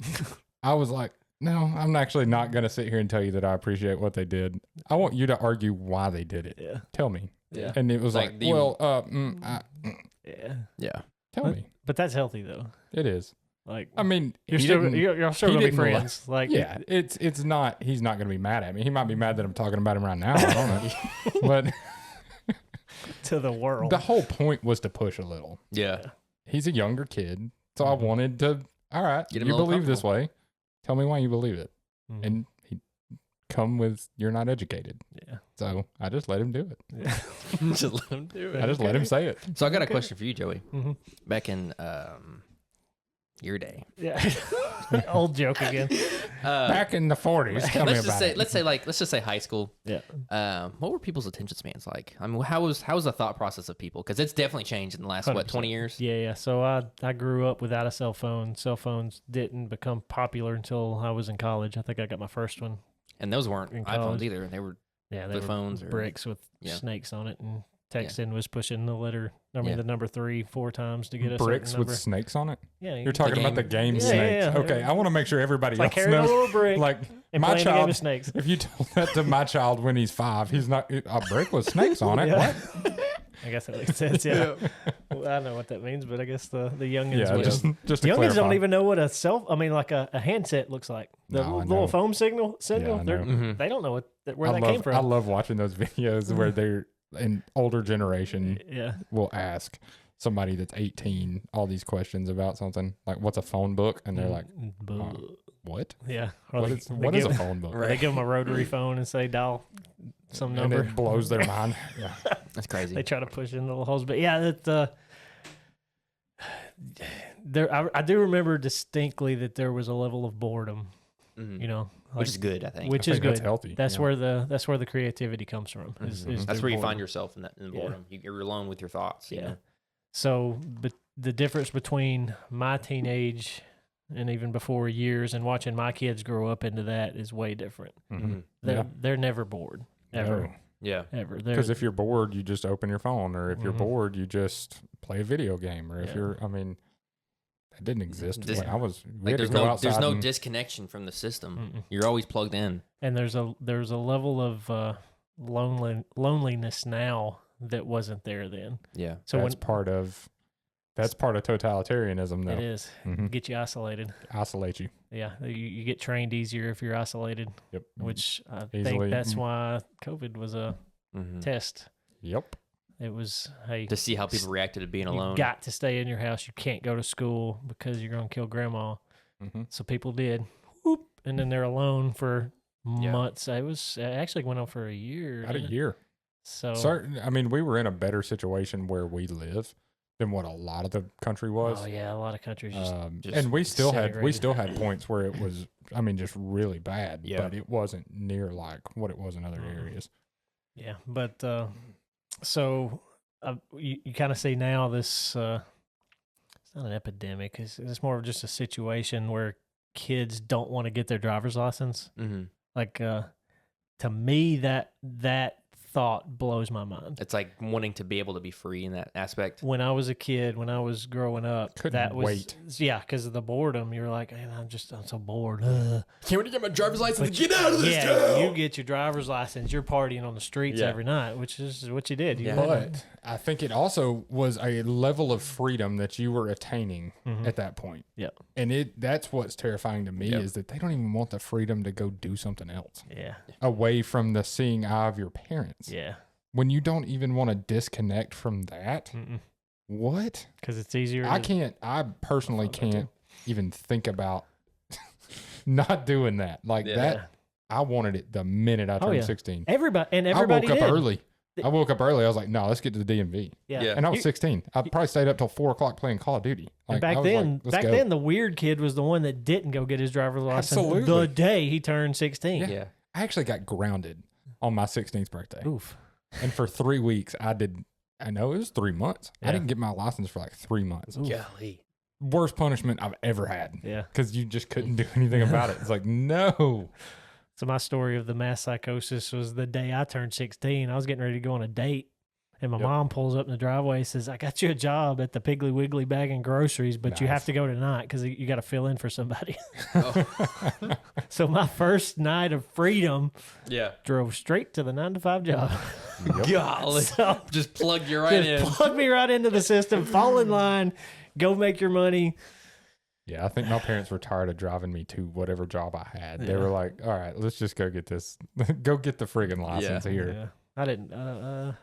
I was like, no, I'm actually not going to sit here and tell you that I appreciate what they did. I want you to argue why they did it. Yeah. Tell me. Yeah. And it was like yeah. Tell me. But that's healthy though. It is. Like, I mean, you're still gonna be friends. Like, yeah, it's not. He's not gonna be mad at me. He might be mad that I'm talking about him right now. I don't know. But to the world, the whole point was to push a little. Yeah, he's a younger kid, so I wanted to. All right, you believe this way. Tell me why you believe it. Mm-hmm. And he come with, you're not educated. Yeah. So I just let him do it. Yeah. Just let him do it. I just let him say it. So I got a question for you, Joey. Mm-hmm. Back in your day. Yeah. Old joke again. Back in the 40s. Tell me about it. Let's just say high school. Yeah. What were people's attention spans like? I mean, how was the thought process of people? Because it's definitely changed in the last 20 years. Yeah. So I grew up without a cell phone. Cell phones didn't become popular until I was in college. I think I got my first one. And those weren't iPhones either. They were they phones or bricks with snakes on it, and texting was pushing the letter. I mean, the number 3-4 times to get a bricks with snakes on it. Yeah, you're talking about the game snakes. Yeah. Okay, I want to make sure everybody else knows. A little brick like and my child. Game of snakes. If you told that to my child when he's 5, he's not a brick with snakes on it. Yeah. What? I guess that makes sense. Yeah, well, I know what that means, but I guess the youngins. Yeah, just to youngins clarify. don't even know what a handset looks like. The little foam signal. Yeah, they don't know where that came from. I love watching those videos where they're an older generation. Will ask somebody that's 18 all these questions about something like, what's a phone book? And they're like, what? Yeah. What is a phone book? Right. They give them a rotary phone and say dial some number. And it blows their mind. Yeah. That's crazy. They try to push in little holes. But yeah, I do remember distinctly that there was a level of boredom, you know. Which is good, I think. Which is good. That's healthy. That's where the creativity comes from. That's where you find yourself in the boredom. You're alone with your thoughts. You know? So, but the difference between my teenage and even before years and watching my kids grow up into that is way different. They're never bored ever. No. Yeah, ever. Because if you're bored, you just open your phone, or if you're bored, you just play a video game, or if you're, I mean, that didn't exist when I was. There's no disconnection from the system. You're always plugged in. And there's a level of loneliness now that wasn't there then. Yeah, so that's part of totalitarianism, though. It is. Get you isolated. Isolate you. Yeah, you get trained easier if you're isolated. Yep. Which I think that's why COVID was a test. Yep. It was, hey, to see how people reacted to being alone. You got to stay in your house. You can't go to school because you're going to kill grandma. So people did. Whoop, and then they're alone for months. It actually went on for a year. About a year. So I mean, we were in a better situation where we live than what a lot of the country was. Oh yeah, a lot of countries. Just and we still had points where it was, I mean, just really bad. But it wasn't near like what it was in other areas. Yeah, but so you kind of see now this. It's not an epidemic. It's more of just a situation where kids don't want to get their driver's license. Like to me, that thought blows my mind. It's like wanting to be able to be free in that aspect. When I was a kid, when I was growing up, because of the boredom. You're like, man, I'm so bored. Can't wait to get my driver's license. Get out of this town. Yeah, you get your driver's license. You're partying on the streets every night, which is what you did. But I think it also was a level of freedom that you were attaining at that point. Yeah, and that's what's terrifying to me is that they don't even want the freedom to go do something else. Yeah, away from the seeing eye of your parents. Yeah. When you don't even want to disconnect from that, what? Because it's easier. I personally can't even think about not doing that. Like that, I wanted it the minute I turned 16. Everybody I woke up early. I was like, no, let's get to the DMV. Yeah. And I was 16. I probably stayed up till 4 o'clock playing Call of Duty. Like, back then, the weird kid was the one that didn't go get his driver's license the day he turned 16. Yeah. I actually got grounded on my 16th birthday. Oof. And for 3 weeks, I know it was 3 months. I didn't get my license for like 3 months. Golly. Worst punishment I've ever had. Yeah. Because you just couldn't do anything about it. It's like, no. So my story of the mass psychosis was the day I turned 16. I was getting ready to go on a date. And my mom pulls up in the driveway and says, I got you a job at the Piggly Wiggly bagging groceries, but you have to go tonight because you got to fill in for somebody. So my first night of freedom drove straight to the 9-to-5 job. Golly. So, just plugged you right in. Plug me right into the system, fall in line, go make your money. Yeah, I think my parents were tired of driving me to whatever job I had. They were like, all right, let's just go get this. Go get the friggin' license here. Yeah. I didn't. I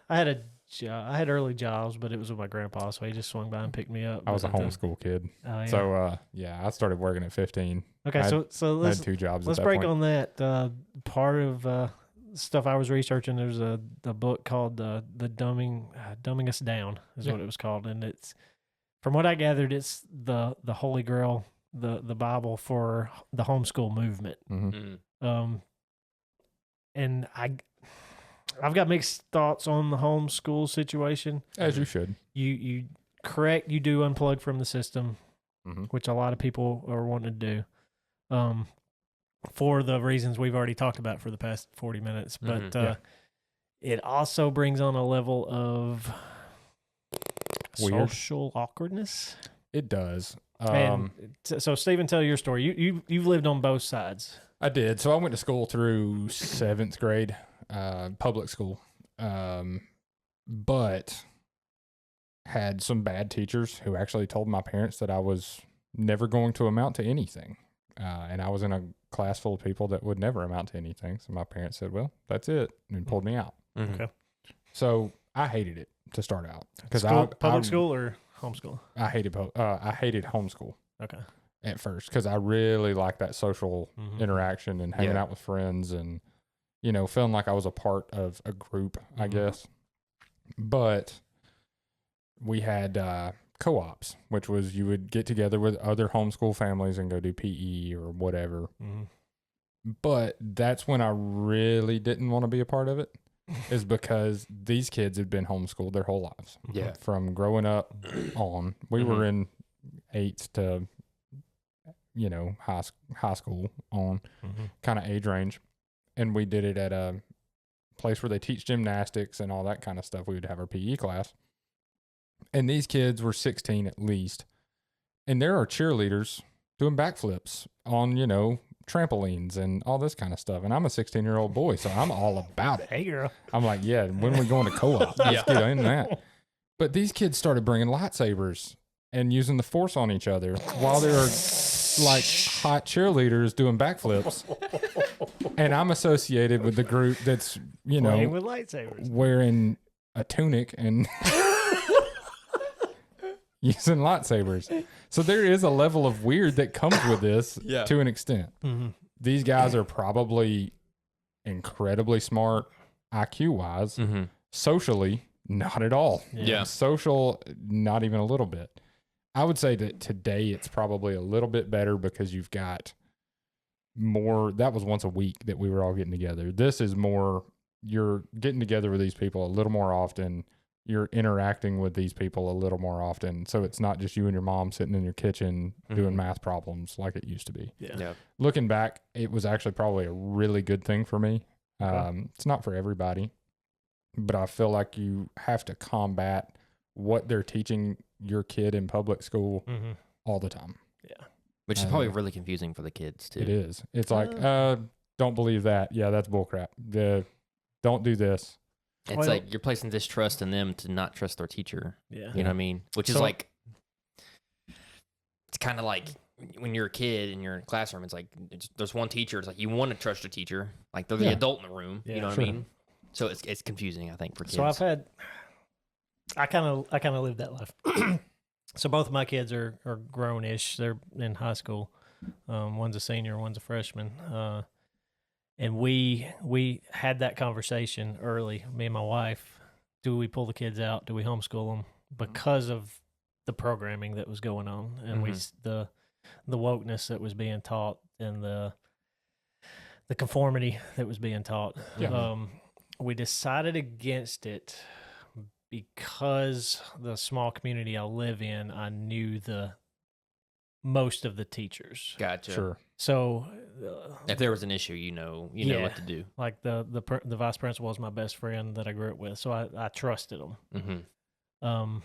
had early jobs, but it was with my grandpa, so he just swung by and picked me up. I was a homeschool kid. Yeah. So, I started working at 15. Okay, so I had 2 jobs let's at that break point. on that. Part of stuff I was researching, there's a book called the Dumbing Us Down is what it was called. And it's, from what I gathered, it's the Holy Grail, the Bible for the homeschool movement. And I've got mixed thoughts on the homeschool situation. As you should. You do unplug from the system, which a lot of people are wanting to do, for the reasons we've already talked about for the past 40 minutes. But it also brings on a level of social awkwardness. It does. So Stephen, tell your story. You've lived on both sides. I did. So I went to school through 7th grade. Public school, but had some bad teachers who actually told my parents that I was never going to amount to anything. And I was in a class full of people that would never amount to anything. So my parents said, well, that's it, and pulled me out. Okay. So I hated it to start out. Because public school or homeschool? I hated homeschool. Okay. At first, because I really liked that social interaction and hanging out with friends and feeling like I was a part of a group, I guess. But we had co-ops, which was you would get together with other homeschool families and go do PE or whatever. But that's when I really didn't want to be a part of it, is because these kids had been homeschooled their whole lives. Yeah. From growing up on. We were in 8th to, high school on kind of age range. And we did it at a place where they teach gymnastics and all that kind of stuff. We would have our PE class. And these kids were 16 at least. And there are cheerleaders doing backflips on, trampolines and all this kind of stuff. And I'm a 16-year-old boy, so I'm all about it. Hey, girl. I'm like, yeah, when are we going to co-op? Let's get in that. But these kids started bringing lightsabers and using the force on each other while they were like hot cheerleaders doing backflips. And I'm associated with the group that's, playing with lightsabers, wearing a tunic and using lightsabers. So there is a level of weird that comes with this to an extent. These guys are probably incredibly smart IQ-wise. Socially, not at all. Social, not even a little bit. I would say that today it's probably a little bit better because you've got more. That was once a week that we were all getting together. This is more, you're getting together with these people a little more often. You're interacting with these people a little more often. So it's not just you and your mom sitting in your kitchen doing math problems like it used to be. Looking back, it was actually probably a really good thing for me. It's not for everybody, but I feel like you have to combat what they're teaching your kid in public school all the time. Which is probably really confusing for the kids too. It is. It's like, don't believe that. Yeah, that's bullcrap. Don't do this. It's like you're placing distrust in them to not trust their teacher. You know what I mean? Which is like, it's kind of like when you're a kid and you're in a classroom, it's like, there's one teacher. It's like, you want to trust your teacher. Like they're the adult in the room. You know what I mean? So it's confusing, I think, for kids. So I kind of lived that life. So both of my kids are grown-ish. They're in high school. One's a senior, one's a freshman. And we had that conversation early, me and my wife. Do we pull the kids out? Do we homeschool them? Because of the programming that was going on and the wokeness that was being taught and the conformity that was being taught. We decided against it because the small community I live in, I knew most of the teachers. Gotcha. Sure. So if there was an issue, you know what to do. Like the vice principal was my best friend that I grew up with, so I trusted them.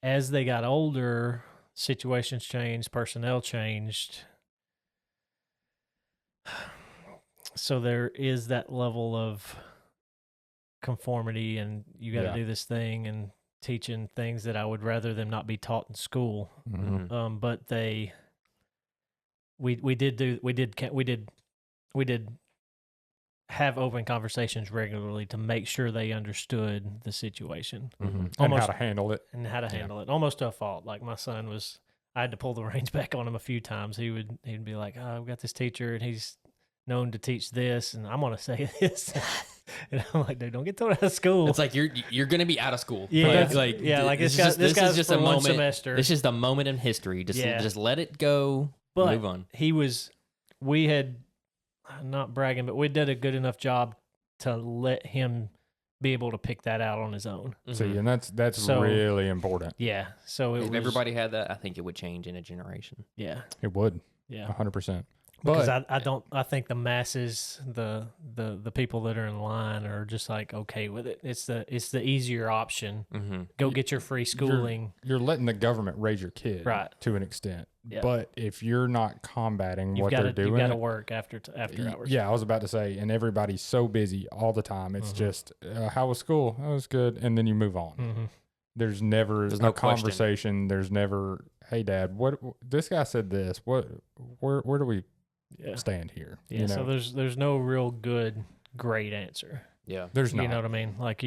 As they got older, situations changed, personnel changed. So there is that level of conformity, and you got to do this thing, and teaching things that I would rather them not be taught in school. But we did have open conversations regularly to make sure they understood the situation, and how to handle it, almost to a fault. Like my son I had to pull the reins back on him a few times. He'd be like, "Oh, I've got this teacher, and he's known to teach this, and I'm gonna say this." And I'm like, "Dude, don't get thrown out of school." It's like you're gonna be out of school. This guy's just for one semester. This is the moment in history. Just let it go. But move on. We had, not bragging, but we did a good enough job to let him be able to pick that out on his own. See, and that's really important. Yeah. So if everybody had that, I think it would change in a generation. Yeah. It would. Yeah. 100%. Because I think the masses, the people that are in line are just like okay with it. It's the easier option. Go get your free schooling. You're letting the government raise your kid, right, to an extent. Yeah. But if you're not combating what they're doing, you've got to work after hours. Yeah, I was about to say, and everybody's so busy all the time. It's just, how was school? Oh, it was good, and then you move on. There's never no conversation. There's never, hey, Dad, what this guy said this. Where do we stand here? Yeah. So there's no real good, great answer. Yeah. There's not. You know what I mean? Like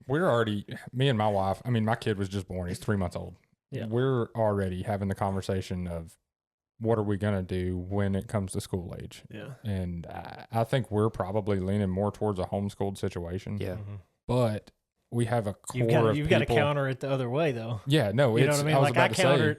we're already, me and my wife, I mean, my kid was just born. He's 3 months old. Yeah. We're already having the conversation of what are we going to do when it comes to school age? Yeah. And I think we're probably leaning more towards a homeschooled situation. Yeah. But we have a core you've got to counter it the other way, though. Yeah, no, you know what I mean. Like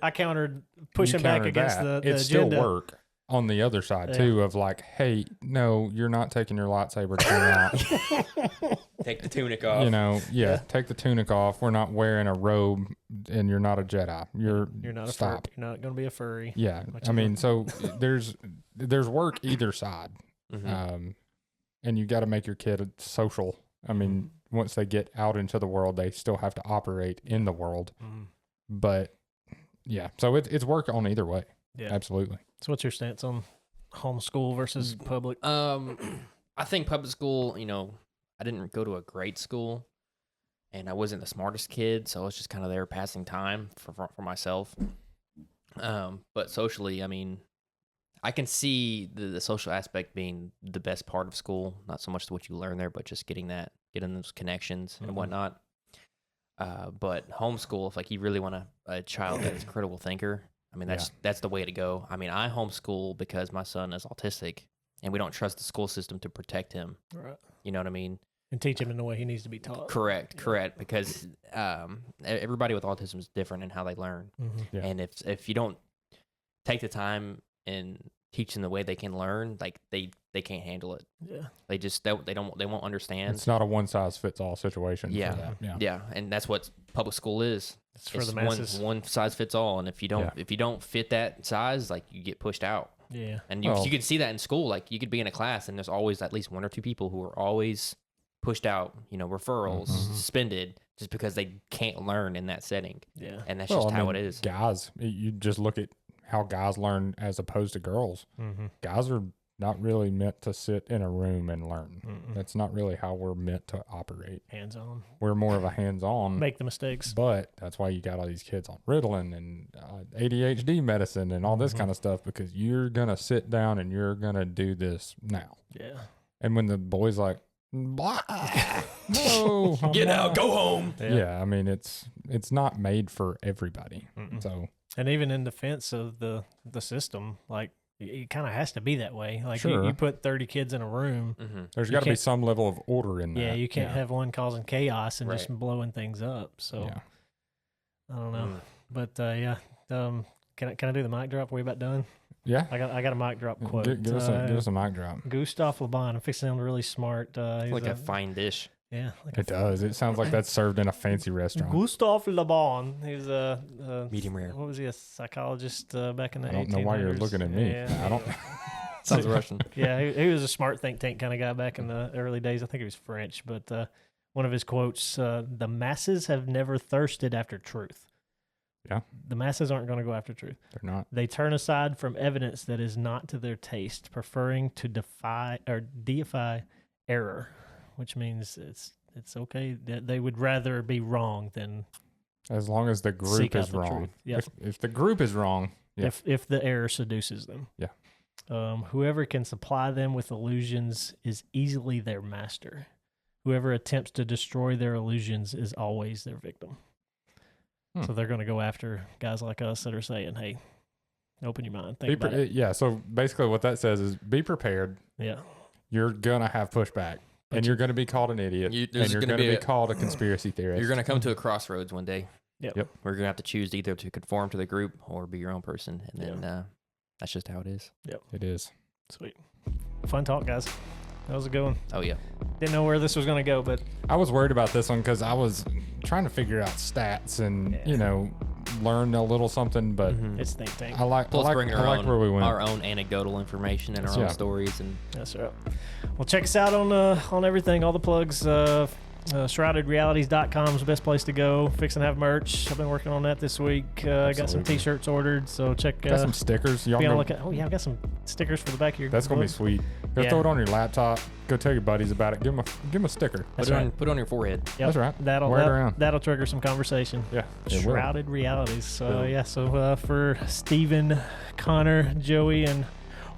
I countered pushing back against the it agenda. still work on the other side too. Of like, hey, no, you're not taking your lightsaber out. Take the tunic off. You know, take the tunic off. We're not wearing a robe, and you're not a Jedi. You're not stop. You're not going to be a furry. Yeah, I mean, so there's work either side, and you got to make your kid social. I mean, once they get out into the world, they still have to operate in the world. But yeah, so it's work on either way. Yeah, absolutely. So what's your stance on homeschool versus public? I think public school, you know, I didn't go to a great school and I wasn't the smartest kid. So I was just kind of there passing time for myself. But socially, I mean, I can see the social aspect being the best part of school, not so much what you learn there, but just getting those connections and whatnot. But homeschool, if like you really want a child that is a critical thinker, I mean, that's the way to go. I mean, I homeschool because my son is autistic and we don't trust the school system to protect him. Right. You know what I mean? And teach him in the way he needs to be taught. Correct. Because everybody with autism is different in how they learn. And if you don't take the time and teach them the way they can learn, like they can't handle it. Yeah. They won't understand. It's not a one size fits all situation. Yeah. Yeah. And that's what public school is. It's for the masses. One size fits all. And if you don't fit that size, like you get pushed out. Yeah. And you can see that in school. Like you could be in a class and there's always at least one or two people who are always pushed out, you know, referrals, suspended, just because they can't learn in that setting. Yeah. And that's just how it is. Guys, you just look at how guys learn as opposed to girls. Guys are not really meant to sit in a room and learn. That's not really how we're meant to operate. Hands-on. We're more of a hands-on. Make the mistakes. But that's why you got all these kids on Ritalin and ADHD medicine and all this kind of stuff, because you're going to sit down and you're going to do this now. Yeah. And when the boy's like, blah, no, get out, go home. Yeah, I mean, it's not made for everybody. So, and even in defense of the system, like, it kind of has to be that way. Like you put 30 kids in a room. There's got to be some level of order in that. Yeah, you can't have one causing chaos and just blowing things up. So I don't know, but can I do the mic drop? Are we about done? Yeah, I got a mic drop quote. Give us a mic drop. Gustav Le Bon. I'm fixing him really smart. He's like a fine dish. Yeah, it does. It sounds like that's served in a fancy restaurant. Gustav Le Bon. He's a medium rare. What was he? A psychologist back in the 1800s? I don't know why you're looking at me. Yeah. I don't. Sounds Russian. Yeah, he was a smart think tank kind of guy back in the early days. I think he was French, but one of his quotes: "The masses have never thirsted after truth." Yeah, the masses aren't going to go after truth. They're not. They turn aside from evidence that is not to their taste, preferring to deify error, which means it's okay that they would rather be wrong than as long as the group is wrong. Yeah. If the group is wrong, if the error seduces them. Yeah. Whoever can supply them with illusions is easily their master. Whoever attempts to destroy their illusions is always their victim. So they're going to go after guys like us that are saying, "Hey, open your mind, think about it." Yeah. So basically, what that says is, be prepared. Yeah. You're gonna have pushback, and you're gonna be called an idiot, and you're gonna be called a conspiracy theorist. You're gonna come to a crossroads one day. Yep. We're gonna have to choose either to conform to the group or be your own person, and then that's just how it is. Yep. It is. Sweet. Fun talk, guys. That was a good one. Oh, yeah. Didn't know where this was going to go, but I was worried about this one because I was trying to figure out stats and, learn a little something, but it's think tank. I like where we went. Our Our own anecdotal information and our own stories. And that's right. Well, check us out on everything, all the plugs. ShroudedRealities.com is the best place to go. Fixing to have merch. I've been working on that this week. Got some t-shirts ordered, so check. Got some stickers. Y'all go look at. Oh yeah, I got some stickers for the back of your. That's gonna be sweet. Go throw it on your laptop. Go tell your buddies about it. Give them a sticker. Put it on your forehead. Yep. That's right. Wear it around. That'll trigger some conversation. Yeah. Shrouded Realities. So So for Steven, Connor, Joey, and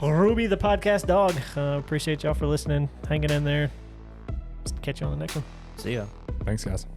Ruby, the podcast dog. Appreciate y'all for listening, hanging in there. Catch you on the next one. See ya. Thanks, guys.